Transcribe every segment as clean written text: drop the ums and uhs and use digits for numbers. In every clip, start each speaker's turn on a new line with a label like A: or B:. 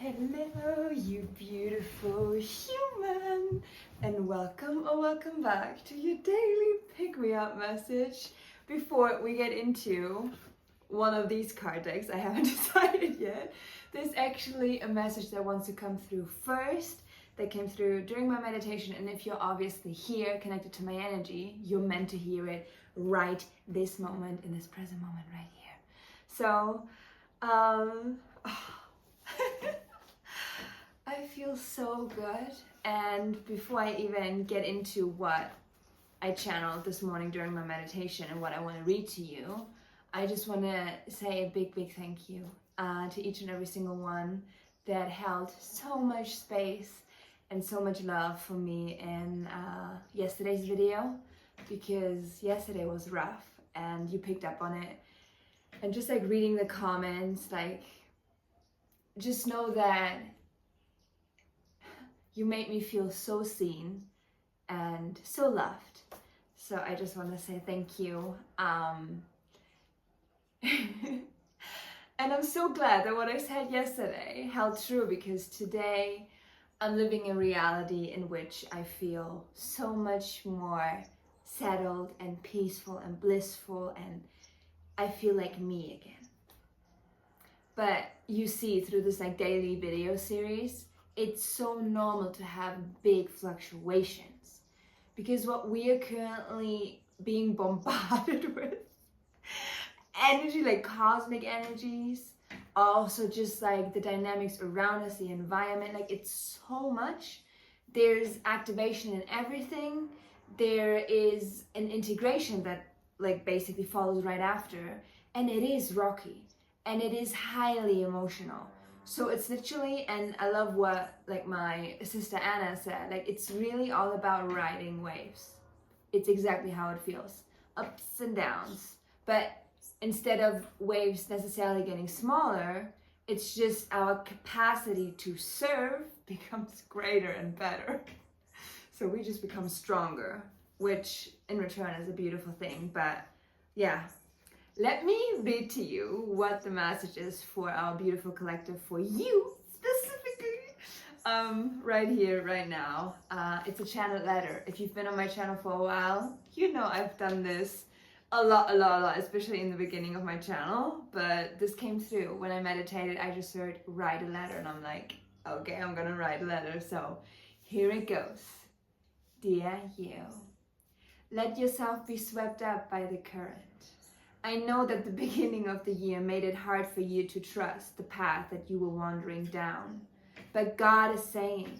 A: Hello, you beautiful human, and welcome or welcome back to your daily pick me up message. Before we get into one of these card decks, I haven't decided yet. There's actually a message that wants to come through first, that came through during my meditation, and if you're obviously here connected to my energy, you're meant to hear it right this moment, in this present moment right here. So, I feel so good, and before I even get into what I channeled this morning during my meditation and what I want to read to you, I just want to say a big thank you to each and every single one that held so much space and so much love for me in yesterday's video, because yesterday was rough and you picked up on it. And just like reading the comments, like, just know that you made me feel so seen and so loved. So I just want to say thank you. And I'm so glad that what I said yesterday held true, because today I'm living a reality in which I feel so much more settled and peaceful and blissful, and I feel like me again. But you see, through this like daily video series, it's so normal to have big fluctuations, because what we are currently being bombarded with, energy, like cosmic energies, also just like the dynamics around us, the environment, like it's so much. There's activation in everything. There is an integration that like basically follows right after, and it is rocky and it is highly emotional. So it's literally, and I love what like my sister Anna said, like it's really all about riding waves. It's exactly how it feels, ups and downs. But instead of waves necessarily getting smaller, it's just our capacity to serve becomes greater and better. So we just become stronger, which in return is a beautiful thing. But yeah, let me read to you what the message is for our beautiful collective, for you specifically, right here, right now. It's a channeled letter. If you've been on my channel for a while, you know I've done this a lot, especially in the beginning of my channel. But this came through when I meditated. I just heard write a letter, and I'm like, okay, I'm gonna write a letter. So here it goes. Dear you, let yourself be swept up by the current. I know that the beginning of the year made it hard for you to trust the path that you were wandering down. But God is saying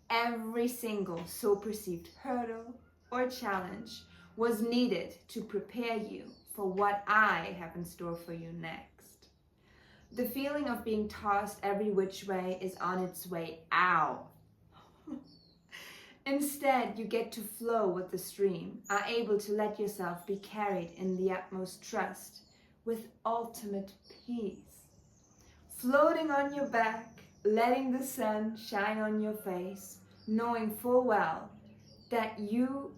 A: every single so perceived hurdle or challenge was needed to prepare you for what I have in store for you next. The feeling of being tossed every which way is on its way out. Instead, you get to flow with the stream, are able to let yourself be carried in the utmost trust, with ultimate peace. Floating on your back, letting the sun shine on your face, knowing full well that you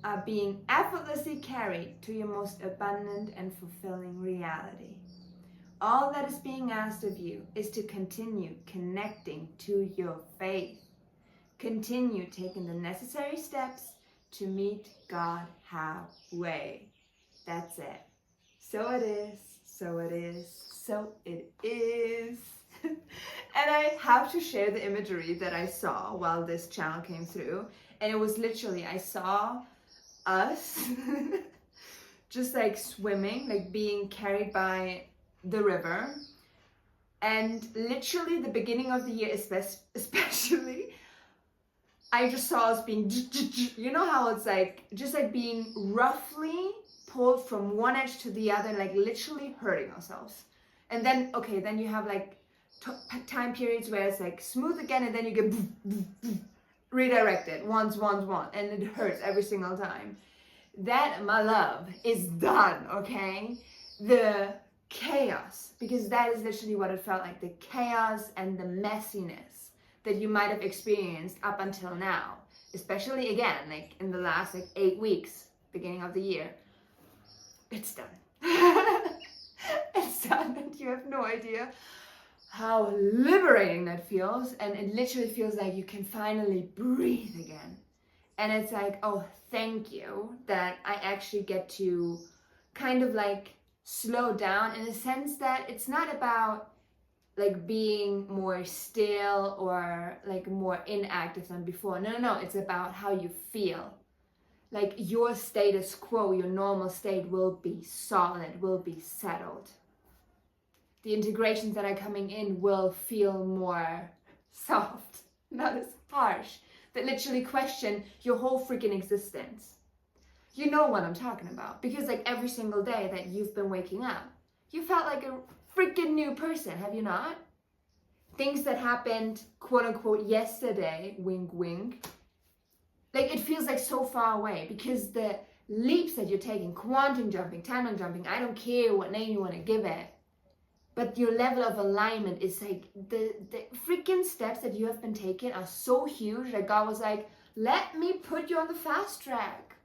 A: are being effortlessly carried to your most abundant and fulfilling reality. All that is being asked of you is to continue connecting to your faith. Continue taking the necessary steps to meet God halfway. That's it. So it is, so it is, so it is. And I have to share the imagery that I saw while this channel came through. And it was literally, I saw us just like swimming, like being carried by the river. And literally the beginning of the year especially, I just saw us being, you know how it's like, just like being roughly pulled from one edge to the other, like literally hurting ourselves. And then, okay, then you have like time periods where it's like smooth again, and then you get redirected once, and it hurts every single time. That, my love, is done, okay? The chaos, because that is literally what it felt like, the chaos and the messiness that you might have experienced up until now, especially again, like in the last like 8 weeks, beginning of the year. It's done. It's done, and you have no idea how liberating that feels. And it literally feels like you can finally breathe again. And it's like, oh, thank you that I actually get to kind of like slow down, in a sense that it's not about like being more still or like more inactive than before. No, it's about how you feel. Like your status quo, your normal state will be solid, will be settled. The integrations that are coming in will feel more soft, not as harsh, that literally question your whole freaking existence. You know what I'm talking about, because like every single day that you've been waking up, you felt like a freaking new person, have you not? Things that happened, quote unquote, yesterday, wink wink, like it feels like so far away, because the leaps that you're taking, quantum jumping, timeline jumping, I don't care what name you want to give it, but your level of alignment is like, the freaking steps that you have been taking are so huge that God was like, let me put you on the fast track.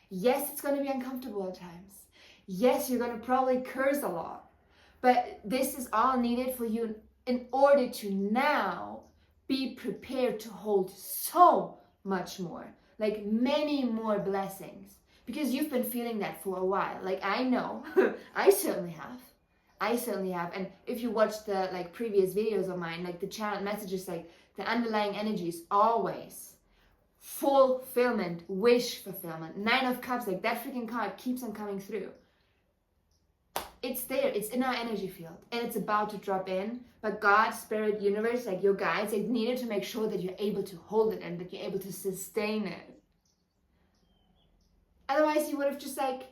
A: Yes, it's going to be uncomfortable at times. Yes, you're going to probably curse a lot. But this is all needed for you in order to now be prepared to hold so much more. Like many more blessings. Because you've been feeling that for a while. Like I know, I certainly have. And if you watch the like previous videos of mine, like the channel messages, like the underlying energy is always fulfillment, wish fulfillment. 9 of Cups, like that freaking card keeps on coming through. It's there, it's in our energy field, and it's about to drop in. But God, Spirit, Universe, like your guides, they needed to make sure that you're able to hold it and that you're able to sustain it. Otherwise, you would have just like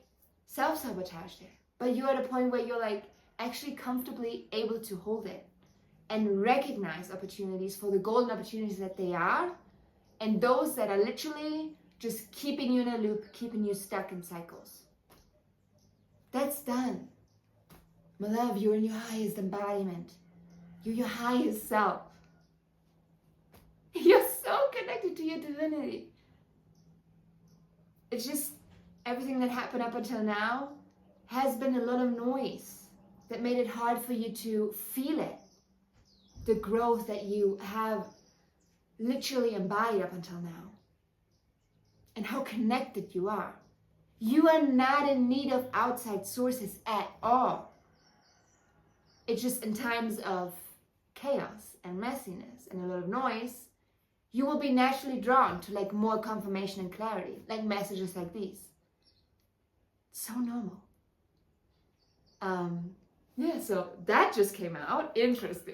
A: self-sabotaged it. But you're at a point where you're like actually comfortably able to hold it and recognize opportunities for the golden opportunities that they are, and those that are literally just keeping you in a loop, keeping you stuck in cycles. That's done. My love, you're in your highest embodiment. You're your highest self. You're so connected to your divinity. It's just everything that happened up until now has been a lot of noise that made it hard for you to feel it. The growth that you have literally embodied up until now. And how connected you are. You are not in need of outside sources at all. It's just in times of chaos and messiness and a lot of noise, you will be naturally drawn to like more confirmation and clarity, like messages like these. It's so normal. Yeah, so that just came out. Interesting.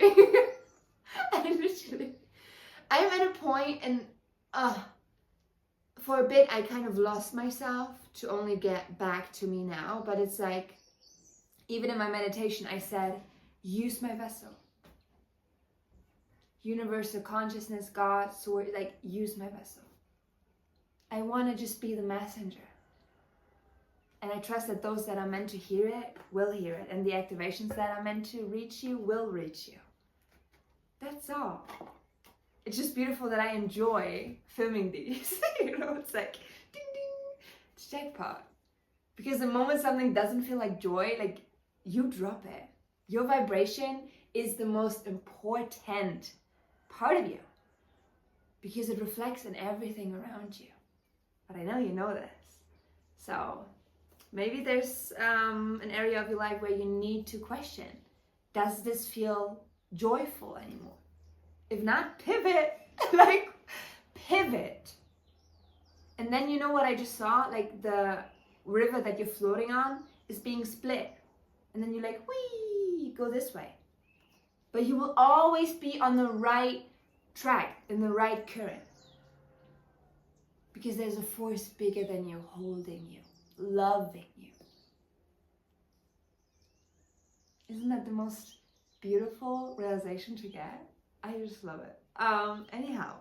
A: I'm at a point, and for a bit I kind of lost myself to only get back to me now, but it's like, even in my meditation I said, use my vessel. Universal consciousness, God, source, like use my vessel. I want to just be the messenger. And I trust that those that are meant to hear it will hear it, and the activations that are meant to reach you will reach you. That's all. It's just beautiful that I enjoy filming these. You know, it's like ding ding, it's jackpot. Because the moment something doesn't feel like joy, like you drop it. Your vibration is the most important part of you, because it reflects in everything around you. But I know you know this. So maybe there's an area of your life where you need to question, does this feel joyful anymore? If not, pivot. Like, pivot. And then you know what I just saw? Like the river that you're floating on is being split. And then you're like, whee, go this way. But you will always be on the right track, in the right current. Because there's a force bigger than you, holding you, loving you. Isn't that the most beautiful realization to get? I just love it. Anyhow,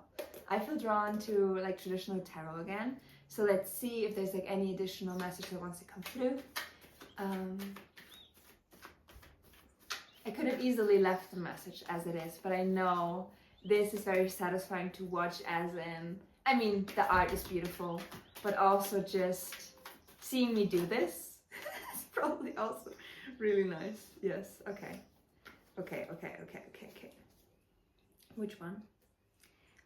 A: I feel drawn to like traditional tarot again. So let's see if there's like any additional message that wants to come through. I could have easily left the message as it is, but I know this is very satisfying to watch, as in, I mean, the art is beautiful, but also just seeing me do this is probably also really nice. Yes, okay. Okay. Which one?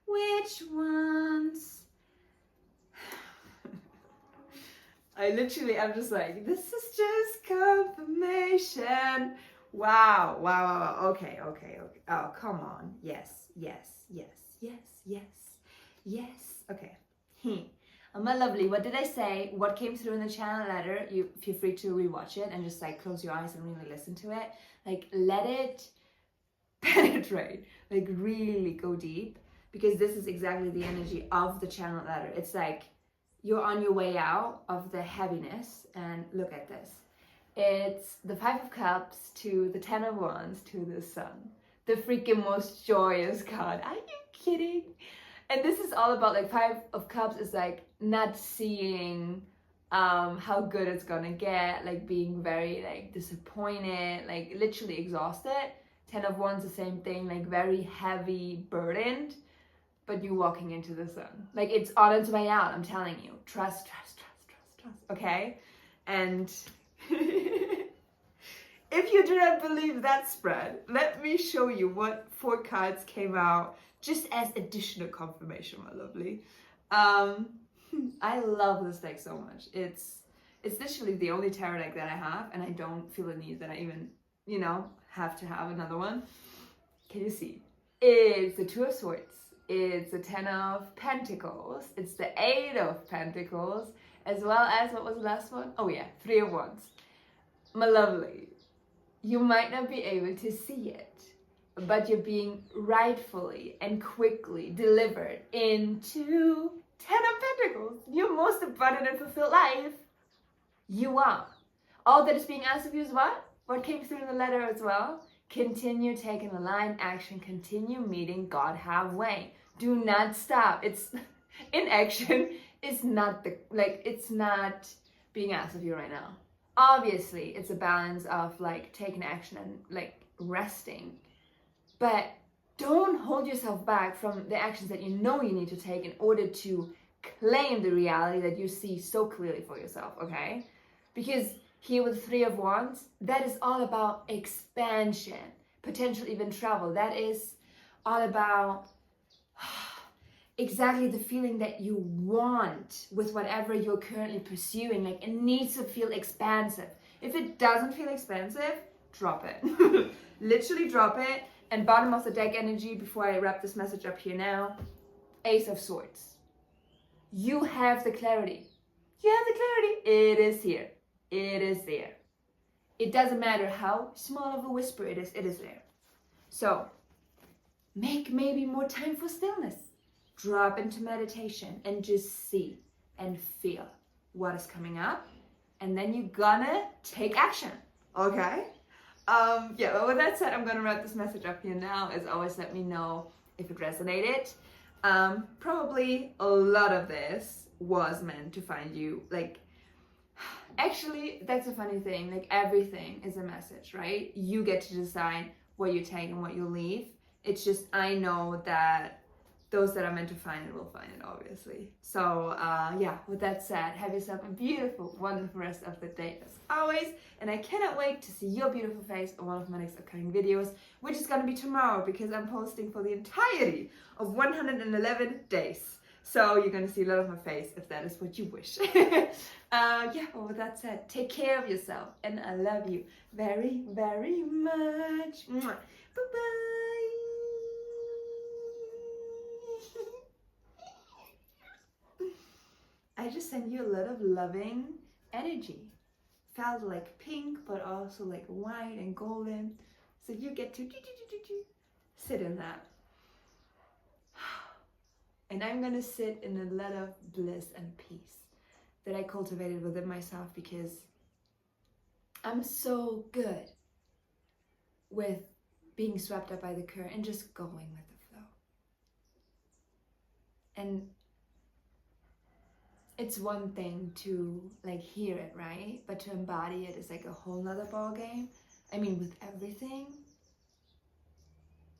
A: Which ones? I'm just like, this is just confirmation. Wow. Okay. Oh, come on. Yes. Okay. My lovely, what did I say? What came through in the channel letter? You feel free to rewatch it and just like close your eyes and really listen to it. Like, let it penetrate. Like, really go deep, because this is exactly the energy of the channel letter. It's like you're on your way out of the heaviness, and look at this. It's the Five of Cups to the Ten of Wands to the Sun. The freaking most joyous card. Are you kidding? And this is all about, like, Five of Cups is like not seeing how good it's gonna get, like being very like disappointed, like literally exhausted. Ten of Wands, the same thing, like very heavy, burdened, but you walking into the sun. Like, it's on its way out, I'm telling you. Trust, okay? And if you do not believe that spread, let me show you what 4 cards came out just as additional confirmation, my lovely. I love this deck so much. It's literally the only tarot deck that I have, and I don't feel the need that I even, have to have another one. Can you see? It's the Two of Swords. It's the Ten of Pentacles. It's the Eight of Pentacles, as well as, what was the last one? Oh yeah, Three of Wands. My lovely, you might not be able to see it, but you're being rightfully and quickly delivered into Ten of Pentacles. Your most abundant and fulfilled life. You are. All that is being asked of you is what? What came through in the letter as well? Continue taking aligned action. Continue meeting God halfway. Do not stop. It's inaction. It's not it's not being asked of you right now. Obviously, it's a balance of like taking action and like resting. But don't hold yourself back from the actions that you know you need to take in order to claim the reality that you see so clearly for yourself, okay? Because here with Three of Wands, that is all about expansion, potential even travel. That is all about exactly the feeling that you want with whatever you're currently pursuing. Like, it needs to feel expansive. If it doesn't feel expansive, drop it. Literally drop it. And bottom of the deck energy, before I wrap this message up here now, Ace of Swords. You have the clarity. You have the clarity. It is here. It is there. It doesn't matter how small of a whisper it is there. So, make maybe more time for stillness. Drop into meditation and just see and feel what is coming up. And then you're gonna take action. Okay? Well, with that said, I'm gonna wrap this message up here now. As always, let me know if it resonated. Probably a lot of this was meant to find you. Like, actually, that's a funny thing. Like, everything is a message, right? You get to decide what you take and what you leave. It's just, I know that those that are meant to find it will find it, obviously. So, with that said, have yourself a beautiful, wonderful rest of the day as always. And I cannot wait to see your beautiful face on one of my next upcoming videos, which is going to be tomorrow, because I'm posting for the entirety of 111 days. So you're going to see a lot of my face if that is what you wish. With that said, take care of yourself. And I love you very, very much. Bye-bye. I just sent you a lot of loving energy. Felt like pink, but also like white and golden. So you get to sit in that. And I'm gonna sit in a lot of bliss and peace that I cultivated within myself, because I'm so good with being swept up by the current and just going with the flow. And it's one thing to like hear it, right? But to embody it is like a whole nother ball game. I mean, with everything.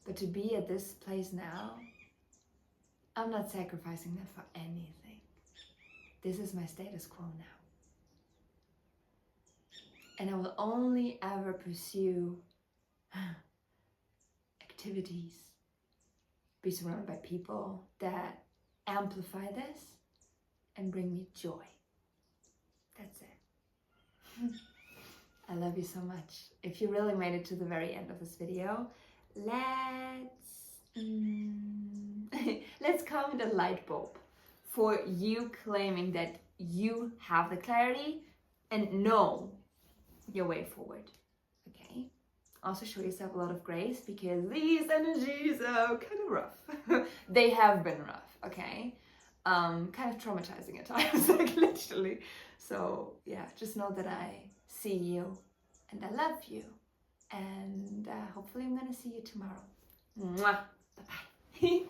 A: But to be at this place now, I'm not sacrificing that for anything. This is my status quo now. And I will only ever pursue activities. Be surrounded by people that amplify this and bring me joy. That's it. I love you so much. If you really made it to the very end of this video, let's comment a light bulb for you claiming that you have the clarity and know your way forward. Okay? Also show yourself a lot of grace, because these energies are kind of rough. They have been rough, okay? Kind of traumatizing at times, like literally. So yeah, just know that I see you and I love you. And hopefully I'm gonna see you tomorrow. Mwah. Bye-bye.